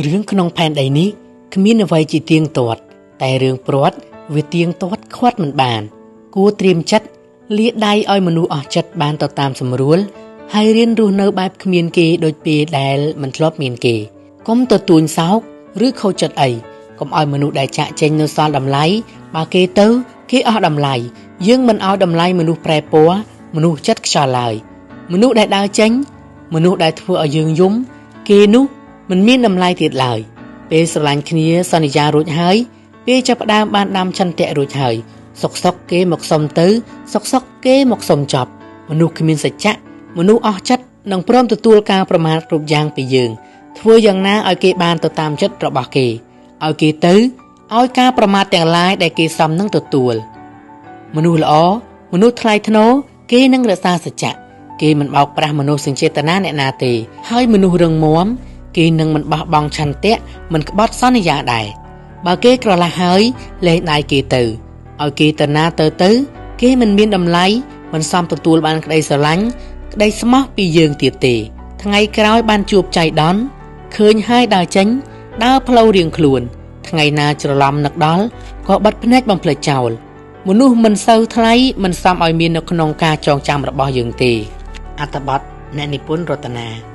រឿងក្នុងផែនដីនេះគ្មានអ្វីជាទៀងទាត់តែរឿងព្រាត់វាទៀងទាត់ខ្វាត់មិនបានគួរត្រៀមចិត្តលាដៃឲ្យមនុស្សអស់ចិត្តបានទៅតាមស្រួលហើយរៀនរស់នៅបែបគ្មានគេដូចពេលដែលមិនធ្លាប់មានគេកុំទៅទួញសោកឬខូចចិត្តអីកុំឲ្យមនុស្សដែលចាក់ចេញនៅសល់តម្លៃបើគេទៅគេអស់តម្លៃយើងមិនឲ្យតម្លៃមនុស្សប្រែពណ៌មនុស្សចិត្តខ្យល់ឡើយមនុស្សដែលដើរចេញមនុស្សដែលធ្វើឲ្យយើងយំគេនោះមិនមានតម្លៃទៀតឡើយពេលស្រឡាញ់គ្នាសន្យារួចហើយពេលចាប់ផ្ដើមបានដាំឆន្ទៈរួចហើយសុកគេមកសុំទៅសុកគេមកសុំចប់មនុស្សគ្មានសច្ចៈមនុស្សអស់ចិត្តនឹងព្រមទទួលការប្រមាថគ្រប់យ៉ាងពីយើងធ្វើយ៉ាងណាឲ្យគេបានទៅតាមចិត្តរបស់គេឲ្យគេទៅឲ្យការប្រមាថទាំងឡាយដែលគេសមនឹងទទួលមនុស្សល្អមនុស្សថ្លៃថ្នូរគេនឹងរក្សាសច្ចៈគេមិនបោកប្រាស់មនុស្សសញ្ចេតនាអ្នកណាទេហើយមនុស្សរឹងមាំគេនឹងមិនបោះបង់ឆន្ទៈមិនក្បត់សន្យាដែរបើគេក្រឡាស់ហើយលែងដៃគេទៅឲ្យគេទៅណាទៅគេមិនមានតម្លៃមិនសមទទួលបានក្តីស្រឡាញ់ក្តីស្មោះពីយើងទៀតទេថ្ងៃក្រោយបានជួបចៃដន្យឃើញហើយដើរចេញដើរផ្លូវរៀងខ្លួនថ្ងៃណាច្រឡំនឹកដល់ក៏បិទភ្នែកបំភ្លេចចោលមនុស្សមិនសូវថ្លៃមិនសមឲ្យមាននៅក្នុងការចងចាំរបស់យើងទេអត្ថបទអ្នកនិពន្ធរតនា